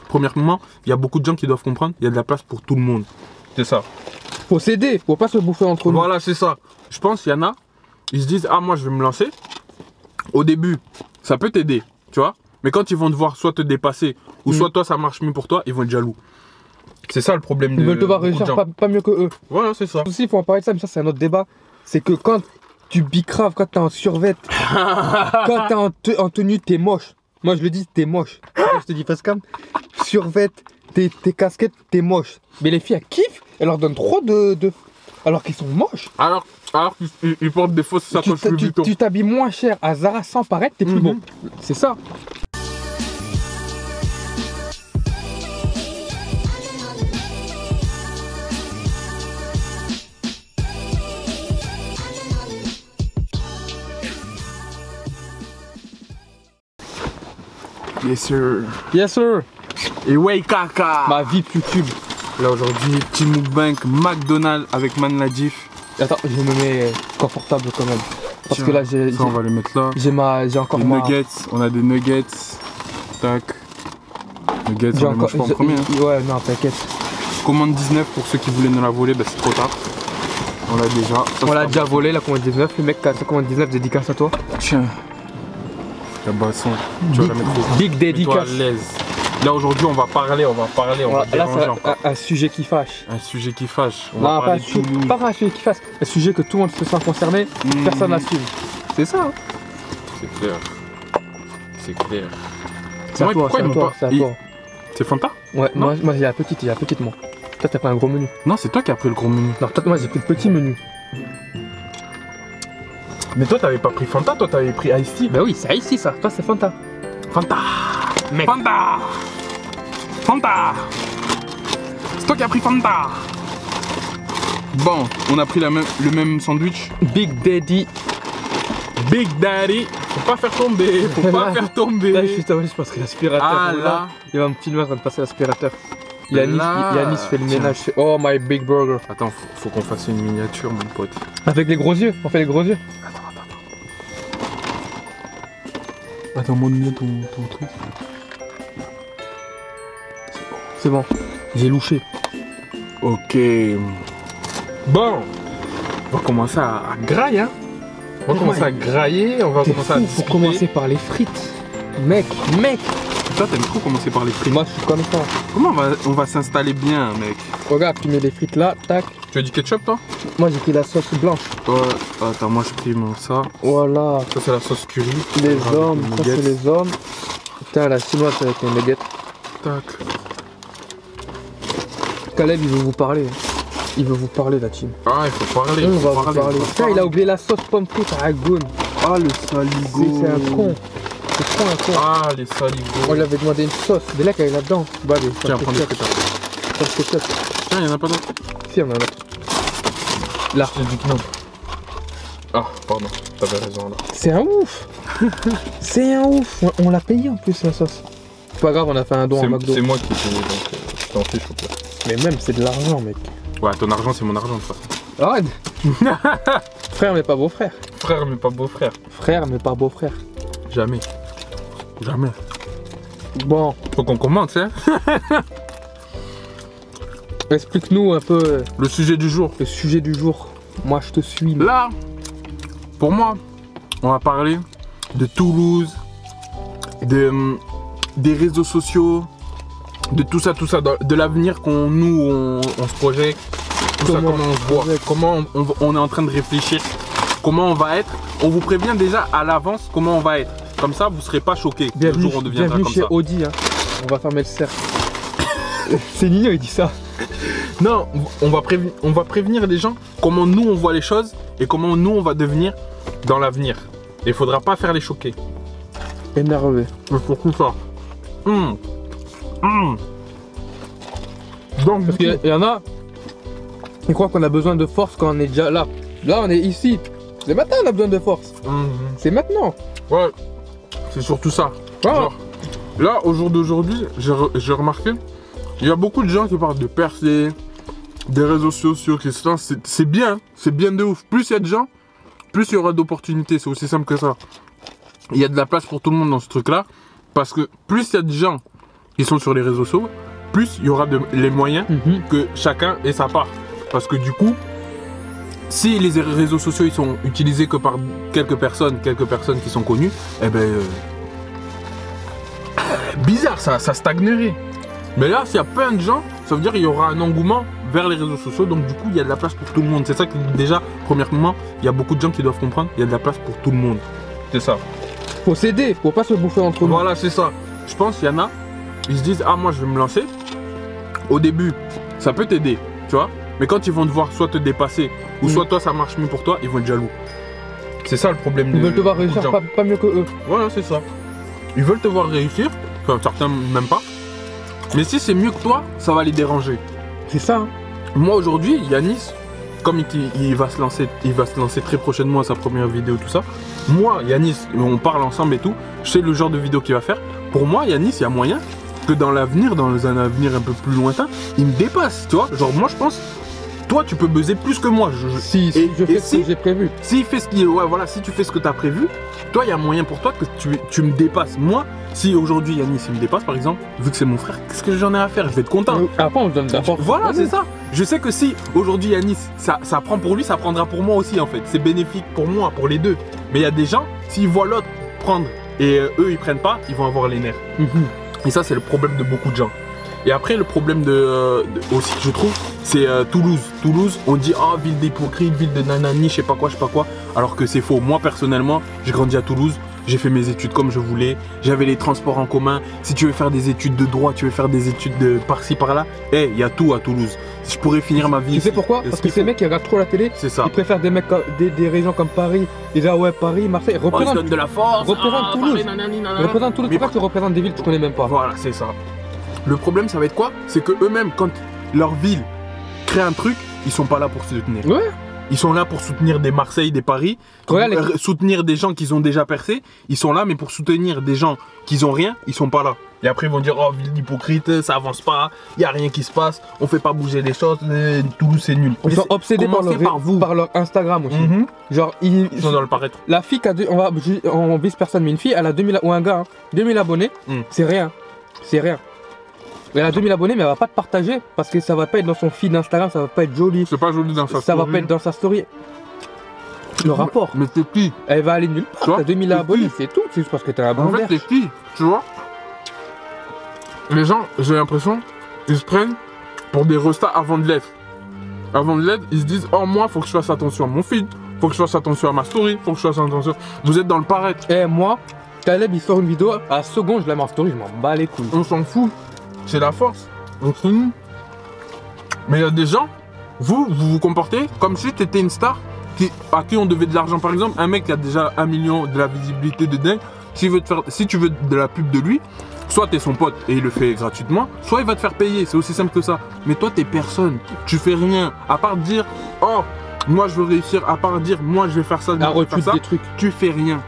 Premièrement, il y a beaucoup de gens qui doivent comprendre, il y a de la place pour tout le monde. C'est ça. Faut s'aider, faut pas se bouffer entre nous. Voilà, c'est ça. Je pense qu'il y en a, ils se disent, ah moi je vais me lancer. Au début, ça peut t'aider, tu vois. Mais quand ils vont te voir soit te dépasser, ou soit toi ça marche mieux pour toi, ils vont être jaloux. C'est ça le problème de. Ils veulent te voir réussir pas mieux que eux. Voilà, c'est ça. Aussi, il faut en parler de ça, mais ça c'est un autre débat. C'est que quand tu bicraves, quand t'es en survêt, quand t'es en tenue, t'es moche. Moi je le dis, t'es moche. Je te dis face cam, survêt, tes casquettes, t'es moche. Mais les filles elles kiffent, elles leur donnent trop de... Alors qu'ils sont moches. Alors qu'ils portent des fausses sacoches Louis Vuitton. Tu t'habilles moins cher à Zara sans paraître, t'es plus beau. C'est ça. Yes sir. Yes sir. Et ouais kaka. Ma vie YouTube. Là aujourd'hui, petit mukbang McDonald's avec Manladif. Attends, je me mets confortable quand même. Parce que là j'ai... Ça on va les mettre là. J'ai encore des nuggets, on a des nuggets. Tac. Nuggets, on les mange pas en premier. Hein. Ouais, non, t'inquiète. Commande 19 pour ceux qui voulaient nous la voler, bah c'est trop tard. On l'a déjà. On l'a déjà volé la commande 19. Le mec qui a sa commande 19, dédicace à toi. Tiens. La boisson, tu vas la mettre où? Big dédicace. Là aujourd'hui on va parler, on va déranger encore. Un sujet qui fâche. Un sujet qui fâche. On va parler pas un sujet qui fâche, un sujet que tout le monde se sent concerné, personne n'assume. C'est ça. Hein. C'est clair. C'est clair. C'est à toi, c'est à toi. C'est Fanta? Ouais, moi j'ai la petite, moi. Toi t'as pris un gros menu. Non, c'est toi qui as pris le gros menu. Non, toi moi j'ai pris le petit menu. Mais toi t'avais pas pris Fanta, toi t'avais pris Ice Tea. Bah oui, c'est Ice Tea ça, toi c'est Fanta. Fanta. Mec. Fanta. Fanta. C'est toi qui as pris Fanta. Bon, on a pris le même sandwich. Big Daddy. Big Daddy. Faut pas faire tomber, faut pas faire tomber. Là je pense que l'aspirateur. Ah là. Il va me filmer en train de passer l'aspirateur. Yanis fait le ménage. Oh my big burger. Attends, faut qu'on fasse une miniature mon pote. Avec les gros yeux, on fait les gros yeux. Attends, montre bien ton truc. C'est bon, j'ai louché. Ok. Bon, on va commencer à grailler, hein. On va commencer à grailler, on va commencer à discuter. Faut commencer par les frites. Mec. Toi, t'aimes trop commencer par les frites. Moi, je suis comme ça. Comment on va s'installer bien, mec? Regarde, tu mets les frites là, tac. Tu as du ketchup, toi? Moi, j'ai pris la sauce blanche. Ouais, attends, moi, je pris ça. Voilà. Ça, c'est la sauce curry. Les hommes, ça, c'est les hommes. Putain, la chinoise avec les nuggets. Tac. Caleb, il veut vous parler. Il veut vous parler, la team. Ah, il faut parler. On va vous parler. Putain, il a oublié la sauce pomme frite à Agoun. Ah, le saligo. C'est un con. C'est trop un con. Ah, les saligots. On lui avait demandé une sauce. Des là qu'elle est là-dedans. Bah, allez, tiens, prends des frites. Tiens, il y en a pas d'autres. Si, on en a. Là. C'est du kebab. Ah, pardon. T'avais raison, là. C'est un ouf. C'est un ouf. On l'a payé en plus, la sauce. C'est pas grave, on a fait un don à McDo. C'est moi qui ai payé, donc je t'en fiche, au pire. Mais même, c'est de l'argent, mec. Ouais, ton argent, c'est mon argent, de toute façon. Arrête. Frère, mais pas beau-frère. Frère, mais pas beau-frère. Frère, mais pas beau-frère. Jamais. Jamais. Bon. Faut qu'on commente, hein. Explique-nous un peu le sujet du jour. Le sujet du jour. Moi, je te suis. Là, pour moi, on va parler de Toulouse, des réseaux sociaux, de tout ça, de l'avenir on se projette, tout ça, comment on se voit, comment on est en train de réfléchir, comment on va être. On vous prévient déjà à l'avance comment on va être. Comme ça, vous ne serez pas choqués. Bienvenue, le jour où on deviendra comme chez ça. Audi, hein. On va fermer le cercle. C'est Nino, il dit ça. Non, on va prévenir les gens comment nous on voit les choses et comment nous on va devenir dans l'avenir. Et il faudra pas faire les choquer. Énervé. C'est surtout ça. Donc, parce qu'il y en a, ils croient qu'on a besoin de force quand on est déjà là. Là, on est ici. C'est maintenant on a besoin de force. C'est maintenant. Ouais, c'est surtout ça. Genre, là, au jour d'aujourd'hui, j'ai remarqué, il y a beaucoup de gens qui parlent de percer, des réseaux sociaux, etc. C'est bien de ouf. Plus il y a de gens, plus il y aura d'opportunités. C'est aussi simple que ça. Il y a de la place pour tout le monde dans ce truc-là. Parce que plus il y a de gens qui sont sur les réseaux sociaux, plus il y aura les moyens que chacun ait sa part. Parce que du coup, si les réseaux sociaux ils sont utilisés que par quelques personnes qui sont connues, eh ben bizarre, ça stagnerait. Mais là, s'il y a plein de gens, ça veut dire qu'il y aura un engouement vers les réseaux sociaux, donc du coup il y a de la place pour tout le monde. C'est ça que déjà, premièrement, il y a beaucoup de gens qui doivent comprendre, il y a de la place pour tout le monde. C'est ça. Faut s'aider, faut pas se bouffer entre nous. Voilà, c'est ça. Je pense qu'il y en a, ils se disent, ah moi je vais me lancer. Au début, ça peut t'aider, tu vois. Mais quand ils vont te voir soit te dépasser, ou soit toi ça marche mieux pour toi, ils vont être jaloux. C'est ça le problème. Ils veulent te voir réussir pas mieux que eux. Voilà, c'est ça. Ils veulent te voir réussir, enfin certains même pas. Mais si c'est mieux que toi, ça va les déranger. C'est ça. Hein. Moi aujourd'hui, Yanis, comme il va se lancer très prochainement à sa première vidéo, tout ça. Moi, Yanis, on parle ensemble et tout. Je sais le genre de vidéo qu'il va faire. Pour moi, Yanis, il y a moyen que dans l'avenir, dans un avenir un peu plus lointain, il me dépasse, tu vois. Genre moi, je pense, toi, tu peux buzzer plus que moi. Si je fais ce que j'ai prévu. S'il fait ce qu'il, ouais, voilà, si tu fais ce que tu as prévu, toi, il y a moyen pour toi que tu me dépasses. Moi, si aujourd'hui Yanis il me dépasse par exemple, vu que c'est mon frère, qu'est-ce que j'en ai à faire? Je vais être content. Après on se donne de la force. Voilà, c'est ça. Je sais que si aujourd'hui Yanis, ça prend pour lui, ça prendra pour moi aussi en fait. C'est bénéfique pour moi, pour les deux. Mais il y a des gens, s'ils voient l'autre prendre et eux ils prennent pas, ils vont avoir les nerfs. Et ça c'est le problème de beaucoup de gens. Et après le problème aussi je trouve, c'est Toulouse. Toulouse, on dit ah ville d'hypocrite, ville de nanani, je sais pas quoi. Alors que c'est faux. Moi personnellement, j'ai grandi à Toulouse. J'ai fait mes études comme je voulais, j'avais les transports en commun. Si tu veux faire des études de droit, tu veux faire des études de par-ci par-là, il y a tout à Toulouse. Je pourrais finir ma vie. Tu sais pourquoi? Parce que ces mecs qui regardent trop la télé, c'est ça. Ils préfèrent des mecs des régions comme Paris. Ils disent ah ouais Paris, Marseille, ils donnent de la force. Représente Toulouse. Représente Toulouse. Pourquoi tu représentes des villes que tu connais même pas? Voilà, c'est ça. Le problème ça va être quoi? C'est que eux-mêmes, quand leur ville crée un truc, ils sont pas là pour se soutenir. Ouais. Ils sont là pour soutenir des Marseille, des Paris, soutenir des gens qui ont déjà percé. Ils sont là, mais pour soutenir des gens qui ont rien, ils sont pas là. Et après ils vont dire oh ville d'hypocrite, ça avance pas, il y a rien qui se passe, on fait pas bouger les choses, Toulouse c'est nul. Ils sont obsédés par leur Instagram aussi. Genre ils sont dans le paraître. La fille qui a on vise personne, mais une fille, elle a 2000 ou un gars, 2000 abonnés, c'est rien, c'est rien. Elle a 2000 abonnés, mais elle va pas te partager parce que ça va pas être dans son feed d'Instagram, ça va pas être joli. C'est pas joli dans sa story. Ça va pas être dans sa story. Le rapport. Mais t'es qui? Elle va aller nulle part. T'as 2000 abonnés, c'est tout. C'est juste parce que t'as un bon. En fait, t'es qui? Tu vois? Les gens, j'ai l'impression, ils se prennent pour des restats avant de l'être. Avant de l'être, ils se disent oh, moi, faut que je fasse attention à mon feed, faut que je fasse attention à ma story, faut que je fasse attention. Vous êtes dans le paraître. Et moi, Caleb, il sort une vidéo, à la seconde, je la mets en story, je m'en bats les couilles. On s'en fout. C'est la force entre nous. Mais il y a des gens, vous comportez comme si tu étais une star à qui on devait de l'argent. Par exemple, un mec qui a déjà 1 million, de la visibilité de dingue, si tu veux de la pub de lui, soit tu es son pote et il le fait gratuitement, soit il va te faire payer. C'est aussi simple que ça. Mais toi, tu es personne. Tu fais rien. À part dire, oh, moi je veux réussir. À part dire, moi je vais faire ça, je vais faire ça. Des trucs. Tu fais rien.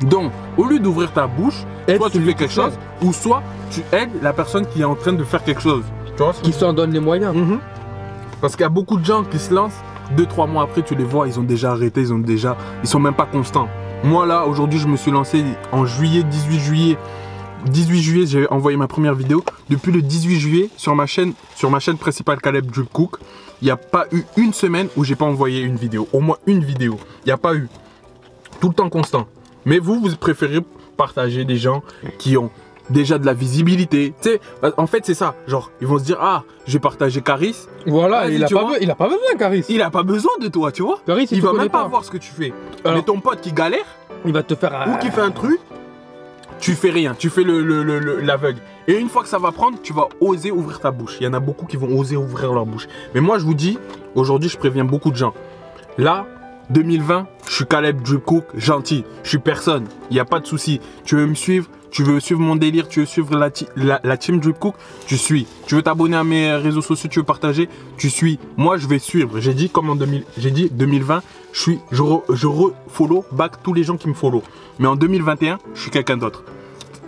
Donc, au lieu d'ouvrir ta bouche, soit tu fais quelque chose, ou soit tu aides la personne qui est en train de faire quelque chose. Tu vois, qui s'en donne les moyens. Parce qu'il y a beaucoup de gens qui se lancent, 2-3 mois après, tu les vois, ils ont déjà arrêté, ils sont même pas constants. Moi là, aujourd'hui, je me suis lancé en juillet, 18 juillet. 18 juillet, j'ai envoyé ma première vidéo. Depuis le 18 juillet, sur ma chaîne principale Caleb Drip Cook, il n'y a pas eu une semaine où j'ai pas envoyé une vidéo. Au moins une vidéo. Il n'y a pas eu. Tout le temps constant. Mais vous préférez partager des gens qui ont déjà de la visibilité. Tu sais, en fait, c'est ça. Genre, ils vont se dire, ah, je vais partager Caris. Voilà, il a pas besoin, Caris. Il a pas besoin de toi, tu vois. Caris, il va même pas voir ce que tu fais. Alors, mais ton pote qui galère, il va te faire ou qui fait un truc, tu fais rien. Tu fais l'aveugle. Et une fois que ça va prendre, tu vas oser ouvrir ta bouche. Il y en a beaucoup qui vont oser ouvrir leur bouche. Mais moi, je vous dis, aujourd'hui, je préviens beaucoup de gens. Là, 2020, je suis Caleb Drip Cook, gentil, je suis personne, il n'y a pas de souci. Tu veux me suivre, tu veux suivre mon délire, tu veux suivre la team Drip Cook, tu suis. Tu veux t'abonner à mes réseaux sociaux, tu veux partager, tu suis. Moi, je vais suivre. J'ai dit, comme en 2020, je refollow back tous les gens qui me follow. Mais en 2021, je suis quelqu'un d'autre.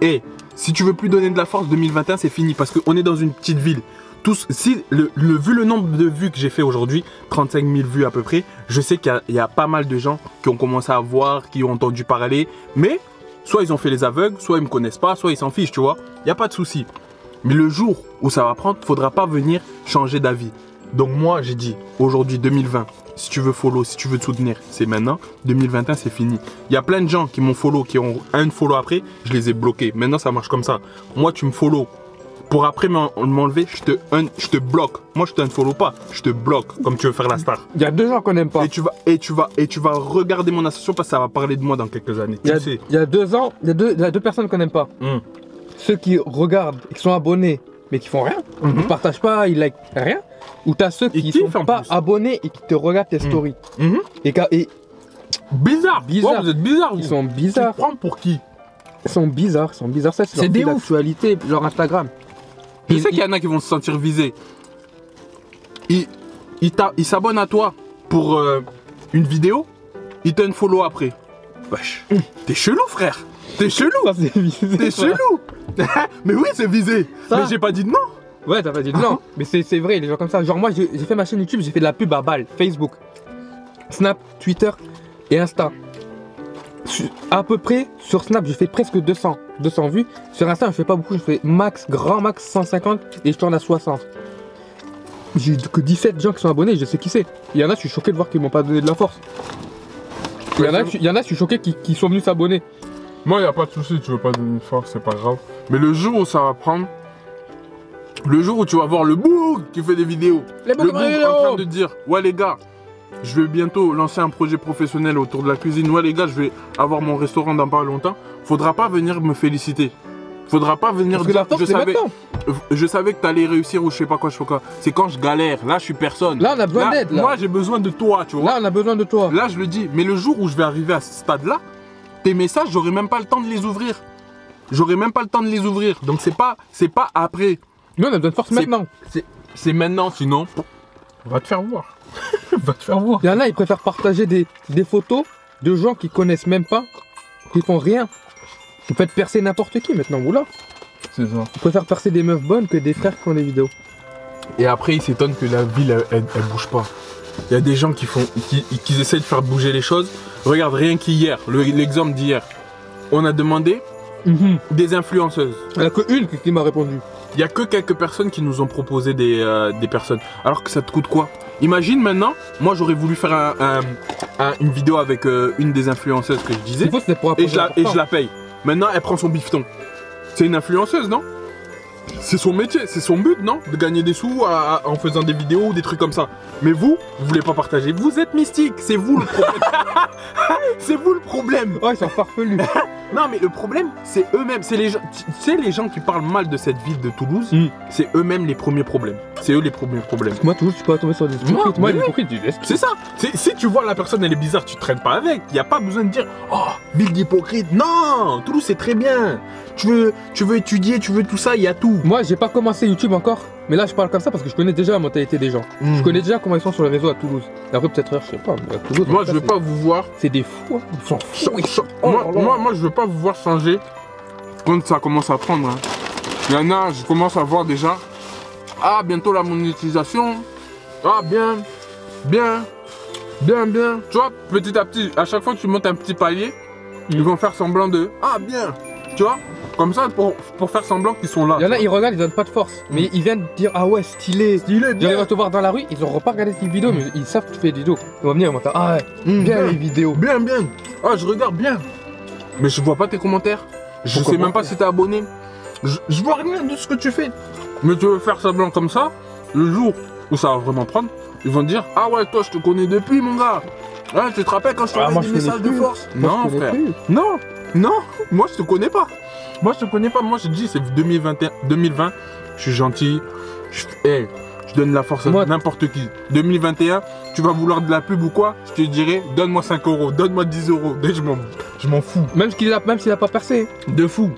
Et si tu veux plus donner de la force, 2021, c'est fini parce qu'on est dans une petite ville. Vu le nombre de vues que j'ai fait aujourd'hui, 35 000 vues à peu près, je sais qu'il y a pas mal de gens qui ont commencé à voir, qui ont entendu parler, mais soit ils ont fait les aveugles, soit ils me connaissent pas, soit ils s'en fichent, tu vois. Il n'y a pas de souci. Mais le jour où ça va prendre, faudra pas venir changer d'avis. Donc moi, j'ai dit, aujourd'hui 2020, si tu veux follow, si tu veux te soutenir, c'est maintenant. 2021, c'est fini. Il y a plein de gens qui m'ont follow, qui ont un follow après, je les ai bloqués. Maintenant, ça marche comme ça. Moi, tu me follow. Pour après m'enlever, je te bloque. Moi, je te follow pas, je te bloque, comme tu veux faire la star. Il y a 2 ans qu'on n'aime pas. Et tu vas regarder mon association parce que ça va parler de moi dans quelques années. Tu sais. Il y a 2 ans, il y a deux personnes qu'on n'aime pas. Ceux qui regardent et qui sont abonnés, mais qui font rien. Ils ne partagent pas, ils like rien. Ou t'as ceux qui sont pas abonnés et qui te regardent tes stories. Et bizarre. Bizarre. Ouais, vous êtes bizarre. Ils sont bizarres. Tu prends pour qui? Ils sont bizarres. Ça, c'est des leur actualité, leur Instagram. Je sais qu'il y en a qui vont se sentir visés. Ils s'abonnent à toi pour une vidéo, ils te follow après. Wesh, t'es chelou, frère. T'es chelou. Ça, c'est visé. T'es chelou. Mais oui, c'est visé. Ça. Mais j'ai pas dit de non. Ouais, t'as pas dit non. Mais c'est vrai, les gens comme ça. Genre, moi, j'ai fait ma chaîne YouTube, j'ai fait de la pub à balle. Facebook, Snap, Twitter et Insta. À peu près, sur Snap, je fais presque 200 vues. Sur Insta, je fais pas beaucoup, je fais grand max 150 et je tourne à 60. J'ai que 17 gens qui sont abonnés, je sais qui c'est. Il y en a, je suis choqué de voir qu'ils m'ont pas donné de la force. Il y en a, je suis choqué qui sont venus s'abonner. Moi, y a pas de souci, tu veux pas donner de force, c'est pas grave. Mais le jour où ça va prendre, le jour où tu vas voir le boug qui fait des vidéos, le boug en train de dire, ouais les gars, je vais bientôt lancer un projet professionnel autour de la cuisine. Ouais les gars, je vais avoir mon restaurant dans pas longtemps. Faudra pas venir me féliciter. Faudra pas venir parce que la force, je savais que t'allais réussir ou je sais pas quoi, C'est quand je galère. Là, je suis personne. Là, on a besoin d'aide. Moi, j'ai besoin de toi, tu vois. Là, on a besoin de toi. Là, je le dis. Mais le jour où je vais arriver à ce stade-là, tes messages, j'aurai même pas le temps de les ouvrir. J'aurai même pas le temps de les ouvrir. Donc, c'est pas après. Nous, on a besoin de force maintenant. C'est maintenant, sinon, va te faire voir. Va te faire voir. Il y en a, ils préfèrent partager des photos de gens qui connaissent même pas, qui font rien. Vous faites percer n'importe qui maintenant, oula. C'est ça. Ils préfèrent percer des meufs bonnes que des frères qui font des vidéos. Et après, ils s'étonnent que la ville, elle bouge pas. Il y a des gens qui essayent de faire bouger les choses. Regarde, rien qu'hier, l'exemple d'hier, on a demandé des influenceuses. Il n'y en a que une qui m'a répondu. Il n'y a que quelques personnes qui nous ont proposé des personnes. Alors que ça te coûte quoi? Imagine maintenant, moi j'aurais voulu faire une vidéo avec une des influenceuses que je disais. Et je la paye. Maintenant, elle prend son bifton. C'est une influenceuse, non? C'est son métier, c'est son but, non? De gagner des sous en faisant des vidéos ou des trucs comme ça. Mais vous voulez pas partager. Vous êtes mystique, c'est vous le problème. C'est vous le problème. Oh, ils sont farfelus. Non, mais le problème, c'est eux-mêmes. C'est les gens qui parlent mal de cette ville de Toulouse. C'est eux-mêmes les premiers problèmes. C'est eux les premiers problèmes. Moi, Toulouse, tu peux pas tomber sur des hypocrites. Moi, les hypocrites, tu laisses. C'est ça. Si tu vois la personne, elle est bizarre, tu traînes pas avec. Il n'y a pas besoin de dire, oh, ville d'hypocrite. Non, Toulouse, c'est très bien. Tu veux étudier, tu veux tout ça, il y a tout. Moi, j'ai pas commencé YouTube encore, mais là, je parle comme ça parce que je connais déjà la mentalité des gens. Je connais déjà comment ils sont sur le réseau à Toulouse. Et après, peut-être, je sais pas, mais à Toulouse. Moi, je veux pas vous voir. C'est des fous, hein. Ils sont fous. Moi, je veux pas vous voir changer quand ça commence à prendre. Hein. Il y en a, je commence à voir déjà. Ah, bientôt la monétisation. Ah, bien. Tu vois, petit à petit, à chaque fois que tu montes un petit palier, ils vont faire semblant de ah, bien. Tu vois, comme ça pour faire semblant qu'ils sont là. Il y en a, ils regardent, ils donnent pas de force. Mais ils viennent dire ah ouais, stylé. Bien. Ils vont te voir dans la rue, ils auront pas regardé tes vidéos, mais ils savent que tu fais des vidéos. Ils vont venir, ils vont faire ah ouais, bien les vidéos. Bien. Ah, je regarde bien. Mais je vois pas tes commentaires. Je sais même pas si t'es abonné. Je vois rien de ce que tu fais. Mais tu veux faire semblant comme ça, le jour où ça va vraiment prendre, ils vont te dire ah ouais, toi je te connais depuis mon gars. Ouais, tu te rappelles quand je t'envoie des messages de force? Non, frère. Non, moi je te connais pas. Moi je te dis c'est 2020, je suis gentil. Je donne la force à n'importe qui. 2021, tu vas vouloir de la pub ou quoi? Je te dirais donne-moi 5 euros, donne-moi 10 euros. Je m'en fous. Même s'il a pas percé. De fou.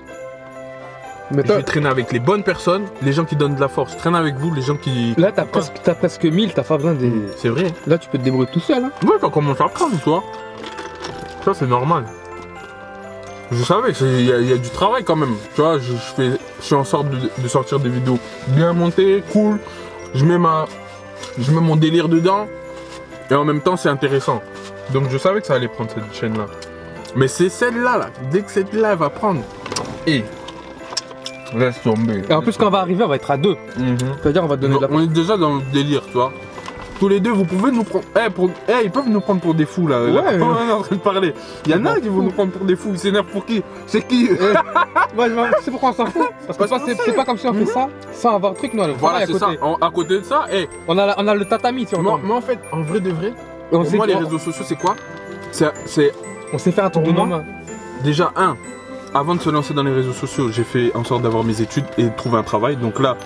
Mais je vais traîner avec les bonnes personnes, les gens qui donnent de la force. Traîne avec vous, les gens qui... Là, t'as presque 1000, t'as pas besoin des... C'est vrai. Là, tu peux te débrouiller tout seul. Hein. Ouais, t'as commencé à prendre, toi. Ça, c'est normal. Je savais, il y a du travail quand même. Tu vois, je suis en sorte de sortir des vidéos bien montées, cool. Je mets mon délire dedans. Et en même temps, c'est intéressant. Donc, je savais que ça allait prendre cette chaîne-là. Mais c'est celle-là, là. Dès que celle-là va prendre... Et... Laisse tomber. Et en plus, quand on va arriver, on va être à 2. C'est-à-dire, on va donner de la On est déjà dans le délire, tu vois. Tous les deux, vous pouvez nous prendre. Ils peuvent nous prendre pour des fous là. Ouais. Là, on est en train de parler. Il y en a qui vont nous prendre pour des fous. Ils s'énervent pour qui? C'est qui? Moi, tu sais pourquoi on s'en fout? Parce que c'est pas comme si on fait ça sans avoir le truc, nous. Voilà, c'est ça. À côté de ça, on a le tatami, si on moi en fait, en vrai de vrai, on pour moi, les réseaux sociaux, c'est quoi? C'est on sait faire un truc de Pour main. déjà, avant de se lancer dans les réseaux sociaux, j'ai fait en sorte d'avoir mes études et de trouver un travail. Donc là,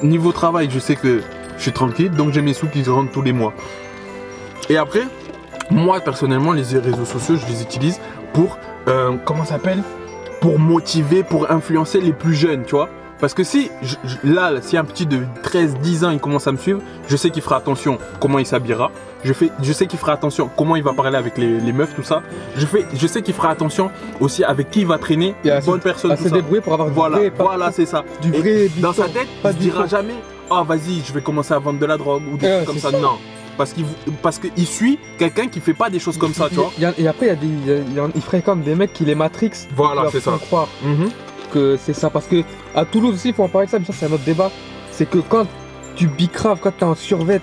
niveau travail, je sais que je suis tranquille, donc j'ai mes sous qui rentrent tous les mois. Et après, moi personnellement, les réseaux sociaux, je les utilise pour, comment ça s'appelle? Pour motiver, pour influencer les plus jeunes, tu vois. Parce que si, là, si un petit de 13-10 ans, il commence à me suivre, je sais qu'il fera attention comment il s'habillera. Je sais qu'il fera attention comment il va parler avec les meufs, tout ça. Je sais qu'il fera attention aussi avec qui il va traîner, une bonne personne, tout se ça. débrouiller pour avoir Voilà, c'est ça. Du vrai, dans sa tête, il ne dira jamais « Oh, vas-y, je vais commencer à vendre de la drogue » ou des trucs comme ça. Non. Parce qu'il suit quelqu'un qui fait pas des choses comme ça, tu vois. Et après, il fréquente des mecs qui les matrix. Voilà, c'est ça. Croire que c'est ça. Parce que à Toulouse aussi, il faut en parler de ça, mais ça, c'est un autre débat. C'est que quand tu bicraves, quand t'es en survêt,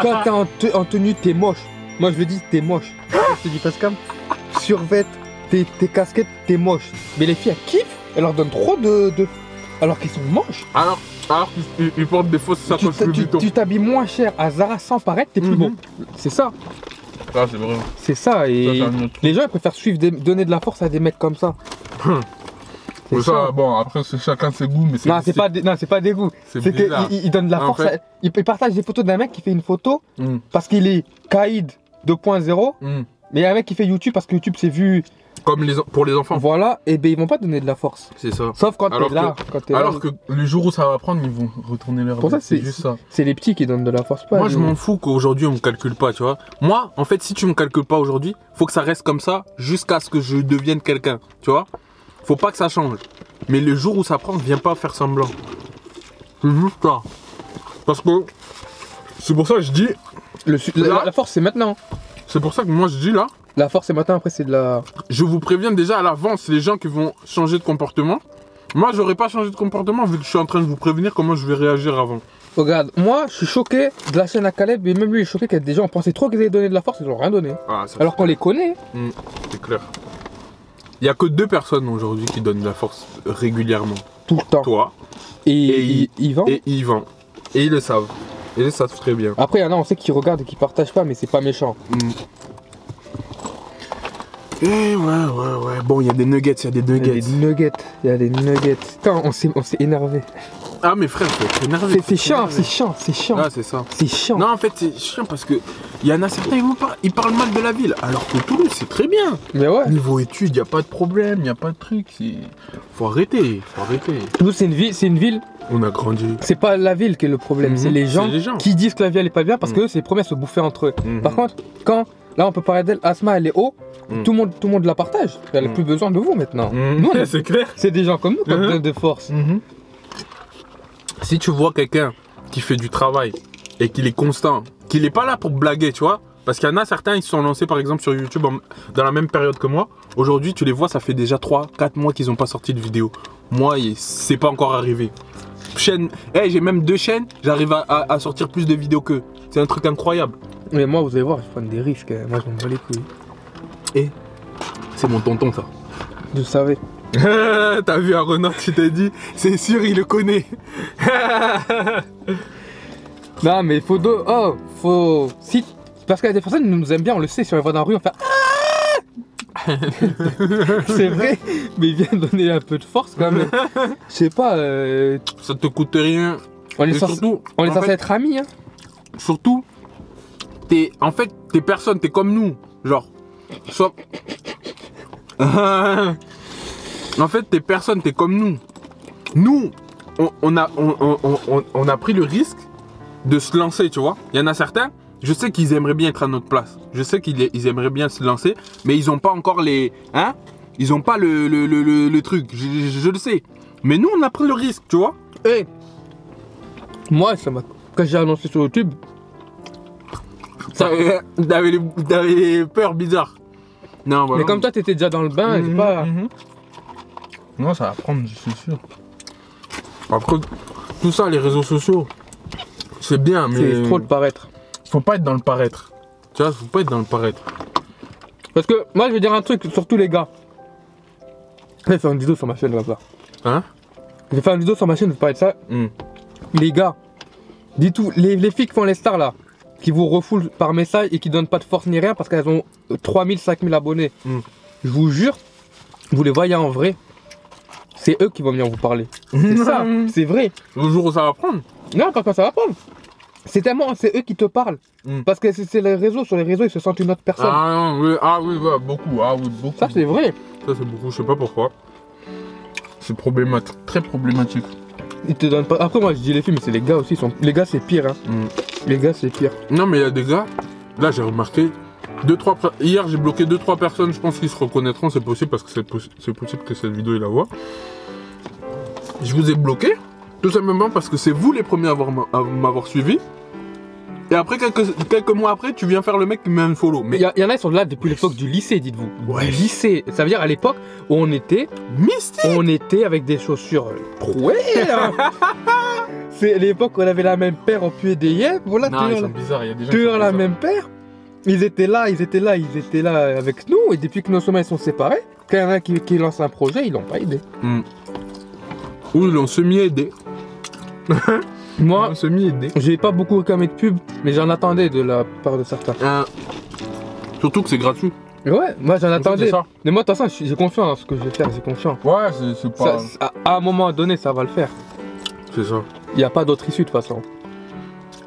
quand t'es en tenue, t'es moche. Moi, je le dis, t'es moche. Je te dis parce que survêt, tes casquettes, t'es moche. Mais les filles, elles kiffent, elles leur donnent trop de... Alors qu'ils sont moches. Alors qu'ils portent des fausses sacoches Louis Vuitton. Tu t'habilles moins cher à Zara sans paraître, t'es plus beau. C'est ça. Ça, c'est vrai. C'est ça. Et ça, les gens, ils préfèrent donner de la force à des mecs comme ça. C'est ça, bon, après, c'est chacun ses goûts, mais c'est... Non, c'est pas des goûts. C'est qu'il donne de la force. Il partage des photos d'un mec qui fait une photo parce qu'il est Kaïd 2.0. Mais il y a un mec qui fait YouTube parce que YouTube c'est vu... Comme pour les enfants. Voilà, et ben ils vont pas donner de la force. C'est ça. Sauf quand t'es là. Alors que le jour où ça va prendre, ils vont retourner leur vie. C'est juste ça. C'est les petits qui donnent de la force. Pas moi, je m'en fous qu'aujourd'hui on me calcule pas, tu vois. Moi, en fait, si tu me calcules pas aujourd'hui, faut que ça reste comme ça jusqu'à ce que je devienne quelqu'un, tu vois. Faut pas que ça change. Mais le jour où ça prend, viens pas faire semblant. C'est juste ça. Parce que c'est pour ça que je dis. La force c'est maintenant. C'est pour ça que moi je dis là. La force c'est maintenant, après c'est de la... Je vous préviens déjà à l'avance, les gens qui vont changer de comportement. Moi j'aurais pas changé de comportement vu que je suis en train de vous prévenir comment je vais réagir avant. Regarde, moi je suis choqué de la chaîne à Caleb, et même lui il est choqué qu'il y a des gens, on pensait trop qu'ils allaient donner de la force, ils n'ont rien donné. Alors qu'on les connaît. C'est clair. Il n'y a que 2 personnes aujourd'hui qui donnent de la force régulièrement. Tout le temps. Toi. Et Yvan. Et Yvan. Et ils le savent. Et ils savent très bien. Après il y en a, on sait qu'ils regardent et qu'ils partagent pas, mais c'est pas méchant. Eh ouais. Bon, il y a des nuggets, il y a des nuggets. Il y a des nuggets. Putain, on s'est énervé. Ah, mais frère, faut énervé. C'est chiant. Ah, c'est ça. C'est chiant. Non, en fait, c'est chiant parce que il y en a certains, ils parlent mal de la ville. Alors que Toulouse, c'est très bien. Mais ouais. Niveau études, il n'y a pas de problème, il n'y a pas de truc. Faut arrêter. Toulouse, c'est une ville. On a grandi. C'est pas la ville qui est le problème, c'est les gens qui disent que la ville elle est pas bien parce que c'est les premiers à se bouffer entre eux. Par contre, quand. Là, on peut parler d'elle. Asma, elle est haut. Tout le monde la partage. Elle n'a plus besoin de vous maintenant. Nous, c'est clair. C'est des gens comme nous qui ont besoin de force. Si tu vois quelqu'un qui fait du travail et qu'il est constant, qu'il n'est pas là pour blaguer, tu vois. Parce qu'il y en a certains, ils se sont lancés par exemple sur YouTube dans la même période que moi. Aujourd'hui, tu les vois, ça fait déjà 3-4 mois qu'ils n'ont pas sorti de vidéo. Moi, c'est pas encore arrivé. J'ai même 2 chaînes, j'arrive à sortir plus de vidéos qu'eux. C'est un truc incroyable. Mais moi, vous allez voir, je prends des risques. Moi, je m'en bats les couilles. Et c'est mon tonton, ça. Je savais. T'as vu un renard, tu t'es dit, c'est sûr, il le connaît. Non, mais faut. Si. Parce que des personnes nous aiment bien, on le sait, si on les voit dans la rue, on fait. C'est vrai, mais il vient donner un peu de force quand même. Je sais pas. Ça te coûte rien. On est censé être amis, hein. Surtout, en fait, t'es personne, t'es comme nous. Genre, en fait, t'es personne, t'es comme nous. Nous, on a pris le risque de se lancer, tu vois. Il y en a certains, je sais qu'ils aimeraient bien être à notre place. Je sais qu'ils aimeraient bien se lancer, mais ils n'ont pas encore les... Hein? Ils n'ont pas le truc, je le sais. Mais nous, on a pris le risque, tu vois. Et moi, quand j'ai annoncé sur YouTube, t'avais peur bizarre. Non, voilà. Mais comme toi, t'étais déjà dans le bain, c'est pas... Non, ça va prendre, je suis sûr. Après, tout ça, les réseaux sociaux, c'est bien, mais. C'est trop de paraître. Faut pas être dans le paraître. Tu vois, faut pas être dans le paraître. Parce que moi, je vais dire un truc, surtout les gars. Je vais faire une vidéo sur ma chaîne là-bas. Hein? Je vais faire une vidéo sur ma chaîne, je vais parler de ça. Les gars, dites-tout, les filles qui font les stars là, qui vous refoulent par message et qui donnent pas de force ni rien parce qu'elles ont 3000, 5000 abonnés. Je vous jure, vous les voyez en vrai, c'est eux qui vont venir vous parler. C'est ça, c'est vrai. Le jour où ça va prendre. Non, pas quand ça va prendre. C'est tellement, c'est eux qui te parlent. Parce que c'est les réseaux, sur les réseaux, ils se sentent une autre personne. Ah oui, ouais, beaucoup. Ah oui, beaucoup. Ça, c'est vrai. Ça, c'est beaucoup, je sais pas pourquoi. C'est problématique, très problématique. Ils te donnent pas. Après, moi, je dis les filles, mais c'est les gars aussi. Les gars, c'est pire. Hein. Les gars, c'est pire. Non, mais il y a des gars, là, j'ai remarqué, hier, j'ai bloqué 2-3 personnes, je pense qu'ils se reconnaîtront, c'est possible, parce que c'est possible que cette vidéo, ils la voient. Je vous ai bloqué, tout simplement parce que c'est vous les premiers à m'avoir suivi. Et après, quelques mois après, tu viens faire le mec qui met un follow. Mais il y en a qui sont là depuis l'époque du lycée, dites-vous. Ouais. Du lycée. Ça veut dire à l'époque où on était. Mystique. On était avec des chaussures trouées. C'est l'époque où on avait la même paire en puée des yeux. Voilà, non, ils sont bizarres, il y a des gens toujours la même paire. Ils étaient là avec nous. Et depuis que nos chemins sont séparés, quand il y en a qui lance un projet, ils l'ont pas aidé. Ou ils l'ont semi-aidé. Moi, semi-aidé. j'ai pas beaucoup réclamé de pub, mais j'en attendais de la part de certains. Surtout que c'est gratuit. Ouais, moi j'en attendais. Ça. Mais moi de toute façon, j'ai confiance dans ce que je vais faire, j'ai confiance. Ouais, c'est pas. À un moment donné, ça va le faire. C'est ça. Il n'y a pas d'autre issue de toute façon.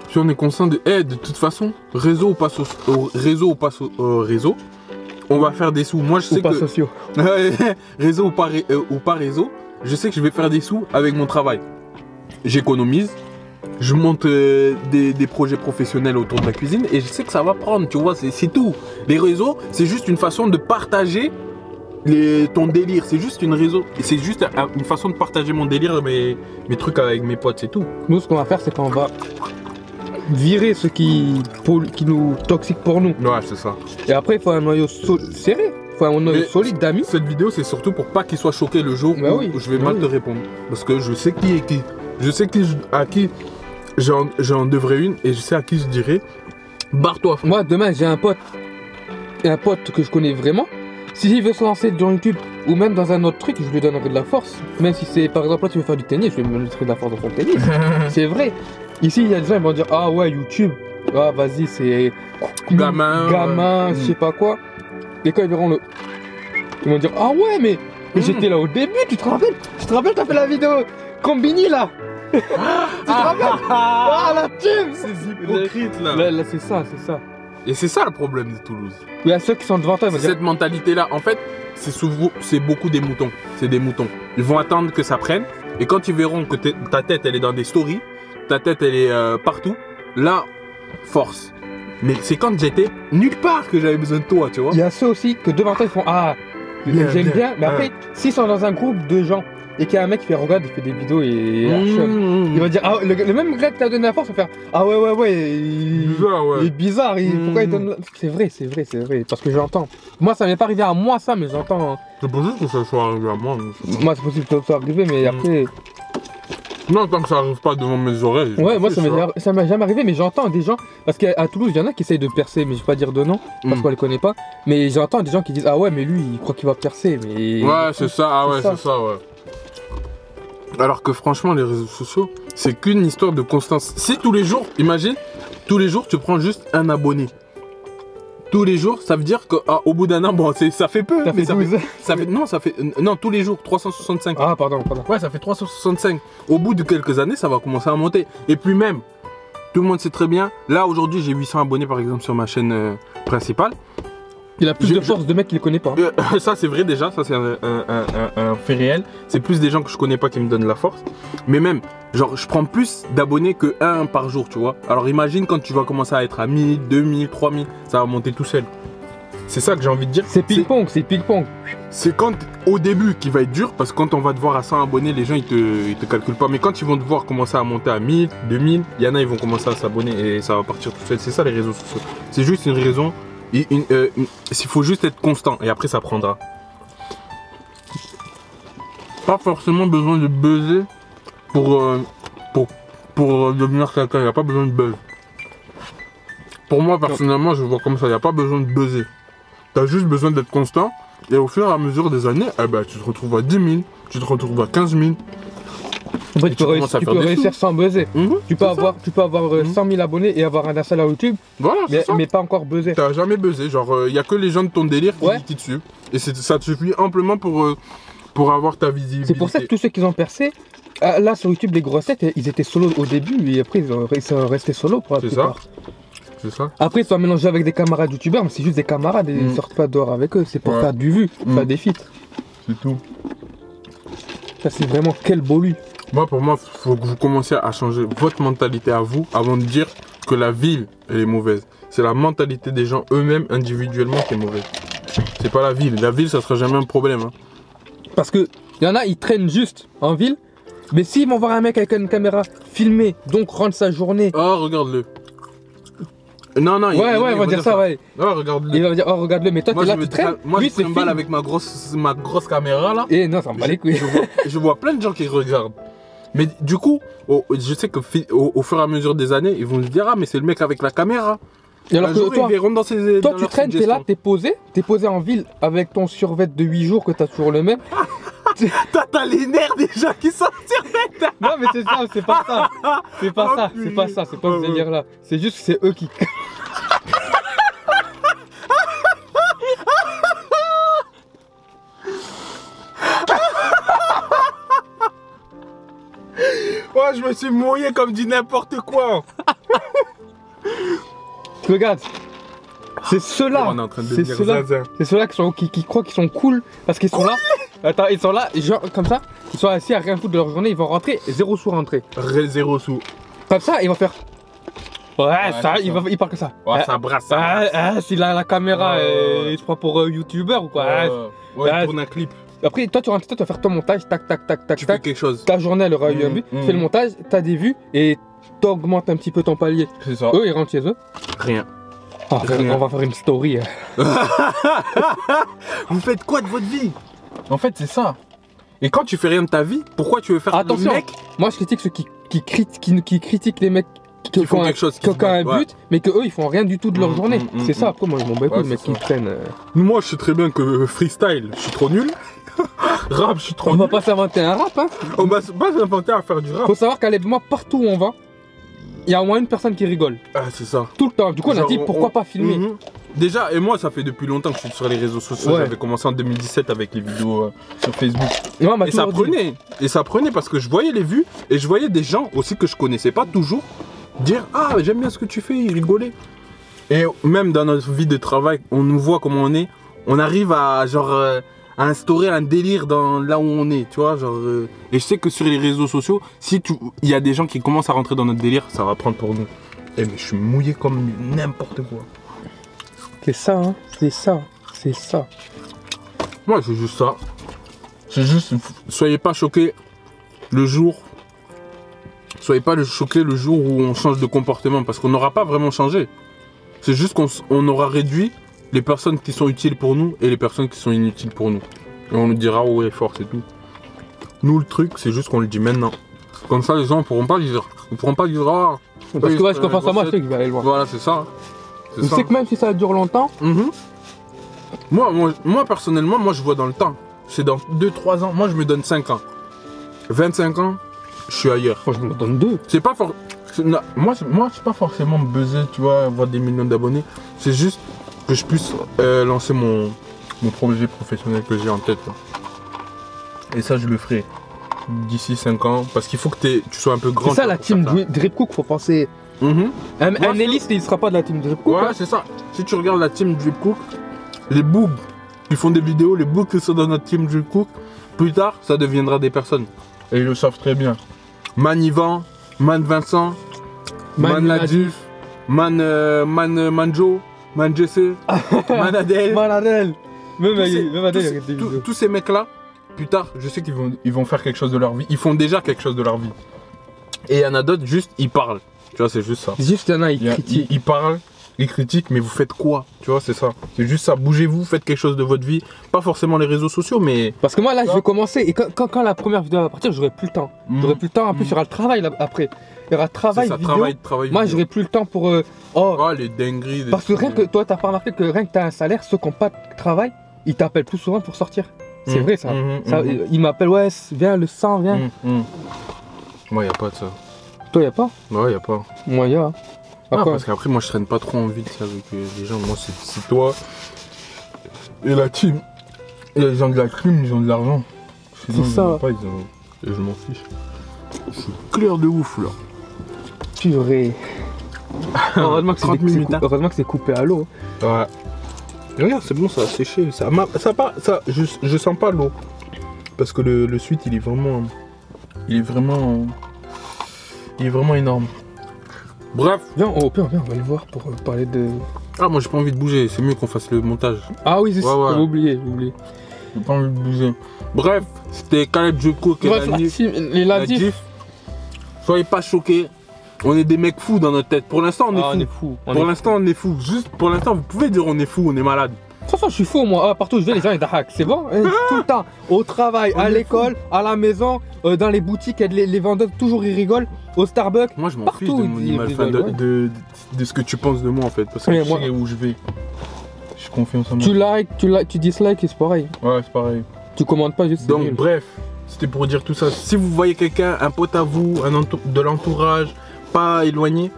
Si on est conscient de. De toute façon, réseau ou pas réseau, on va faire des sous. Moi je sais ou pas que. Sociaux. Réseau ou pas réseau, je sais que je vais faire des sous avec mon travail. J'économise. Je monte des projets professionnels autour de la cuisine et je sais que ça va prendre, tu vois, c'est tout. Les réseaux, c'est juste une façon de partager ton délire. C'est juste une façon de partager mon délire, mes trucs avec mes potes, c'est tout. Nous, ce qu'on va faire, c'est qu'on va virer ce qui nous toxique pour nous. Ouais, c'est ça. Et après, il faut un noyau serré. Il faut un noyau solide d'amis. Cette vidéo, c'est surtout pour pas qu'il soit choqué le jour où je vais mal te répondre. Parce que je sais qui est qui. Je sais à qui j'en devrais une et je sais à qui je dirais barre-toi. Moi demain j'ai un pote que je connais vraiment. S'il veut se lancer dans YouTube ou même dans un autre truc, je lui donnerai de la force. Même si c'est par exemple là tu veux faire du tennis, je lui donnerai de la force dans son tennis. C'est vrai. Ici il y a des gens qui vont dire ah ouais YouTube, ah vas-y c'est gamin, je sais pas quoi. Et quand ils verront ils vont dire ah ouais mais j'étais là au début, tu te rappelles t'as fait la vidéo Combini là. Tu te rappelles? Ah la team. Ces hypocrites là. Là c'est ça. Et c'est ça le problème de Toulouse. Il y a ceux qui sont devant toi, ils vont dire... Cette mentalité là, en fait, c'est beaucoup des moutons. C'est des moutons. Ils vont attendre que ça prenne. Et quand ils verront que ta tête elle est dans des stories, ta tête elle est partout, là, force. Mais c'est quand j'étais nulle part que j'avais besoin de toi, tu vois. Il y a ceux aussi que devant toi ils font ah, j'aime bien. Mais après, s'ils sont dans un groupe de gens et qu'il y a un mec qui fait regarde, il fait des vidéos et il va dire ah, le même gars qui t'a donné la force va faire ah ouais il est bizarre, pourquoi il donne c'est vrai parce que j'entends. Moi ça m'est pas arrivé à moi ça, mais j'entends. C'est possible que ça soit arrivé à moi. Moi c'est possible que ça soit arrivé, mais après non, tant que ça arrive pas devant mes oreilles. Ouais, moi ça m'est jamais arrivé, mais j'entends des gens, parce qu'à Toulouse il y en a qui essayent de percer, mais je vais pas dire de nom parce qu'on les connaît pas, mais j'entends des gens qui disent ah ouais mais lui il croit qu'il va percer, mais ouais c'est ça, ah ouais c'est ça ouais. Alors que franchement, les réseaux sociaux, c'est qu'une histoire de constance. Si tous les jours, imagine, tous les jours, tu prends juste un abonné. Tous les jours, ça veut dire qu'au bout d'un an, bon, ça fait peu. Ça fait 12. Non, tous les jours, 365. Ah, pardon. Ouais, ça fait 365. Au bout de quelques années, ça va commencer à monter. Et puis même, tout le monde sait très bien, là, aujourd'hui, j'ai 800 abonnés, par exemple, sur ma chaîne principale. Il a plus de force de mecs qui les connaissent pas. Ça c'est vrai déjà, ça c'est un fait réel. C'est plus des gens que je connais pas qui me donnent la force. Mais même, genre je prends plus d'abonnés que 1 par jour, tu vois. Alors imagine quand tu vas commencer à être à 1000, 2000, 3000, ça va monter tout seul. C'est ça que j'ai envie de dire. C'est ping-pong, c'est ping-pong. C'est quand au début qui va être dur, parce que quand on va te voir à 100 abonnés, les gens ils te calculent pas. Mais quand ils vont te voir commencer à monter à 1000, 2000, il y en a ils vont commencer à s'abonner et ça va partir tout seul. C'est ça les réseaux sociaux. C'est juste une raison. Il faut juste être constant et après ça prendra. Pas forcément besoin de buzzer pour devenir quelqu'un, il n'y a pas besoin de buzz. Pour moi, personnellement, je vois comme ça, il n'y a pas besoin de buzzer. Tu as juste besoin d'être constant. Et au fur et à mesure des années, eh ben, tu te retrouves à 10 000, tu te retrouves à 15 000. Après, tu peux réussir sans buzzer. Tu peux avoir 100 000 abonnés et avoir un install à YouTube, Voilà, mais pas encore buzzer. T'as jamais buzzé, genre il n'y a que les gens de ton délire qui te suivent. Et ça te suffit amplement pour avoir ta visibilité. C'est pour ça que tous ceux qui ont percé, là sur YouTube, les grossettes, ils étaient solo au début et après ils sont restés solo pour la plupart. C'est ça. Après, ils sont mélangés avec des camarades youtubeurs, mais c'est juste des camarades et ils sortent pas dehors avec eux. C'est pour faire du vu, faire des feats. C'est tout. Ça, c'est vraiment quel beau lui. Moi, pour moi, il faut que vous commenciez à changer votre mentalité à vous avant de dire que la ville, elle est mauvaise. C'est la mentalité des gens eux-mêmes, individuellement, qui est mauvaise. C'est pas la ville. La ville, ça sera jamais un problème. Hein. Parce que y en a, ils traînent juste en ville, mais s'ils vont voir un mec avec une caméra filmer, donc rendre sa journée. Oh, regarde-le. Non, ouais, il va dire ça, ouais. Oh, regarde-le. Il va dire, oh, regarde-le, mais toi, moi, t'es là, tu traînes. Moi, je trimballe avec ma grosse caméra, là. Et non, ça me bat les couilles. Je vois plein de gens qui regardent. Mais du coup, je sais qu'au fur et à mesure des années, ils vont se dire, ah, mais c'est le mec avec la caméra. Et alors que toi, toi tu traînes, t'es là, t'es posé en ville avec ton survêt de 8 jours que t'as toujours le même. T'as les nerfs déjà qui sont survêt. Non mais c'est ça, c'est pas ça. C'est pas ça, c'est pas ça, c'est pas ce délire là. C'est juste que c'est eux qui... Ouais, je me suis mouillé comme dit n'importe quoi. Regarde, c'est ceux-là, c'est ceux-là qui croient qu'ils sont cool parce qu'ils sont là. Attends, ils sont là, genre comme ça, ils sont assis à rien foutre de leur journée, ils vont rentrer, 0 sous rentrée. 0 sous. Comme ça, ils vont faire. Ouais, ça, il parle que ça. Ouais, ça brasse. Si la caméra, il se prend pour youtubeur ou quoi. Ouais, il tourne un clip. Après, toi, tu rentres, tu vas faire ton montage, tac, tac, tac, tac, tu tac. fais quelque chose. Ta journée, elle aura eu un but. Tu fais le montage, t'as des vues et t'augmentes un petit peu ton palier. C'est ça. Eux, ils rentrent chez eux. Rien. Oh, on va faire une story. Vous faites quoi de votre vie? En fait, c'est ça. Et quand tu fais rien de ta vie, pourquoi tu veux faire attention, le mec? Moi, je critique ceux qui critiquent les mecs qui font quelque chose, qui ont un but, mais que eux, ils font rien du tout de leur journée. C'est ça. Après, moi, je m'en bats les mecs qui traînent. Moi, je sais très bien que freestyle, je suis trop nul. Rap, je suis trop nul. On va pas s'inventer un rap, hein. On va pas s'inventer à faire du rap. Faut savoir qu'à moi, partout où on va, il y a au moins une personne qui rigole. Ah, c'est ça. Tout le temps. Du coup, on a dit pourquoi pas filmer. Déjà, et moi, ça fait depuis longtemps que je suis sur les réseaux sociaux. J'avais commencé en 2017 avec les vidéos sur Facebook. Et ça prenait. Et ça prenait parce que je voyais les vues et je voyais des gens aussi que je connaissais pas toujours dire ah, j'aime bien ce que tu fais, ils rigolaient. Et même dans notre vie de travail, on nous voit comment on est. On arrive à genre à instaurer un délire dans là où on est, tu vois, genre. Et je sais que sur les réseaux sociaux, si il y a des gens qui commencent à rentrer dans notre délire, ça va prendre pour nous. Eh mais je suis mouillé comme n'importe quoi. C'est ça, hein, c'est ça, c'est ça. Moi, c'est juste ça. C'est juste, soyez pas choqués le jour. Soyez pas choqués le jour où on change de comportement parce qu'on n'aura pas vraiment changé. C'est juste qu'on aura réduit les personnes qui sont utiles pour nous et les personnes qui sont inutiles pour nous. Et on nous dira ouais, fort, c'est tout. Nous, le truc, c'est juste qu'on le dit maintenant. Comme ça, les gens ne pourront pas dire. Ils pourront pas dire ah. Parce que ouais, je confesse à moi, je sais que je vais aller loin. Voilà, c'est ça. Tu sais que même si ça dure longtemps. Moi, personnellement, moi, je vois dans le temps. C'est dans 2-3 ans. Moi, je me donne 5 ans. 25 ans, je suis ailleurs. Moi, je me donne 2. C'est pas fort. Moi, c'est pas forcément buzzer, tu vois, avoir des millions d'abonnés. C'est juste que je puisse lancer mon projet professionnel que j'ai en tête. Là. Et ça, je le ferai d'ici 5 ans. Parce qu'il faut que tu sois un peu grand. C'est ça la team Drip Cook, faut penser. Un Ellis, il sera pas de la team Drip Cook. Ouais, c'est ça. Si tu regardes la team Drip Cook, les boogs qui font des vidéos, les boogs qui sont dans notre team Drip Cook, plus tard, ça deviendra des personnes. Et ils le savent très bien. Man Yvan, Man Vincent, Man Ladif, Man Joe, Man Jesse, Man Adèle. Man Adèle. Même Adèle, il y a tous ces mecs-là, plus tard, je sais qu'ils vont faire quelque chose de leur vie. Ils font déjà quelque chose de leur vie. Et il y en a d'autres, juste, ils parlent. Tu vois, c'est juste ça. Juste, il y en a, ils critiquent. Ils parlent, ils critiquent, mais vous faites quoi? Tu vois, c'est ça. C'est juste ça. Bougez-vous, faites quelque chose de votre vie. Pas forcément les réseaux sociaux, mais. Parce que moi, là, je vais commencer. Et quand la première vidéo va partir, j'aurai plus le temps. J'aurai plus le temps. En plus, il y aura le travail là, après. Il y aura travail ça, vidéo. travail Moi, vidéo. j'aurai plus le temps pour. Les dingueries. Parce que rien que toi, t'as pas remarqué que rien que t'as un salaire, ceux qui n'ont pas de travail, ils t'appellent plus souvent pour sortir. C'est vrai ça. Ils m'appellent, ouais, viens le sang, viens. Moi, y a pas de ça. Toi, y a pas? Ouais, y a pas. Moi, y a. Ah, parce qu'après, moi, je traîne pas trop envie de ça avec les gens. Moi, c'est toi et la team. Et les gens de la team, ils ont de l'argent. C'est ça. Pas, et je m'en fiche. C'est clair de ouf, là. Purée. Heureusement que c'est coupé à l'eau. Ouais. Regarde, c'est bon, ça a séché. Je sens pas l'eau. Parce que le suite, il est vraiment énorme. Bref. Viens, au pire, on va le voir pour parler de. Ah, moi, j'ai pas envie de bouger. C'est mieux qu'on fasse le montage. Ah oui, c'est ça. Ouais. J'ai oublié. J'ai pas envie de bouger. Bref, c'était Khaled Djoko qui Bref, la diff. Soyez pas choqués. On est des mecs fous dans notre tête. Pour l'instant, on est fous. Pour l'instant, on est fous. Juste pour l'instant, vous pouvez dire on est fous, on est malade. De toute façon, je suis fou, moi. Partout où je vais, les gens ils hack. C'est bon? Tout le temps. Au travail, à l'école, à la maison, dans les boutiques, les vendeurs, toujours ils rigolent. Au Starbucks. Moi, je m'en fiche de mon image, de ce que tu penses de moi en fait. Parce que je sais où je vais. J'ai confiance en moi. Tu dislikes et c'est pareil. Ouais, c'est pareil. Tu commandes pas juste. Donc, bref, c'était pour dire tout ça. Si vous voyez quelqu'un, un pote à vous, de l'entourage, pas éloigné,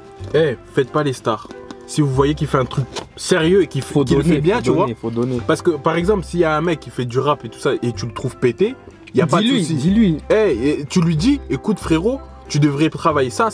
faites pas les stars. Si vous voyez qu'il fait un truc sérieux et qu'il le fait bien, tu vois. Faut donner. Parce que par exemple, s'il y a un mec qui fait du rap et tout ça et tu le trouves pété, il y a pas de souci. Dis-lui. Tu lui dis, écoute frérot, tu devrais travailler ça.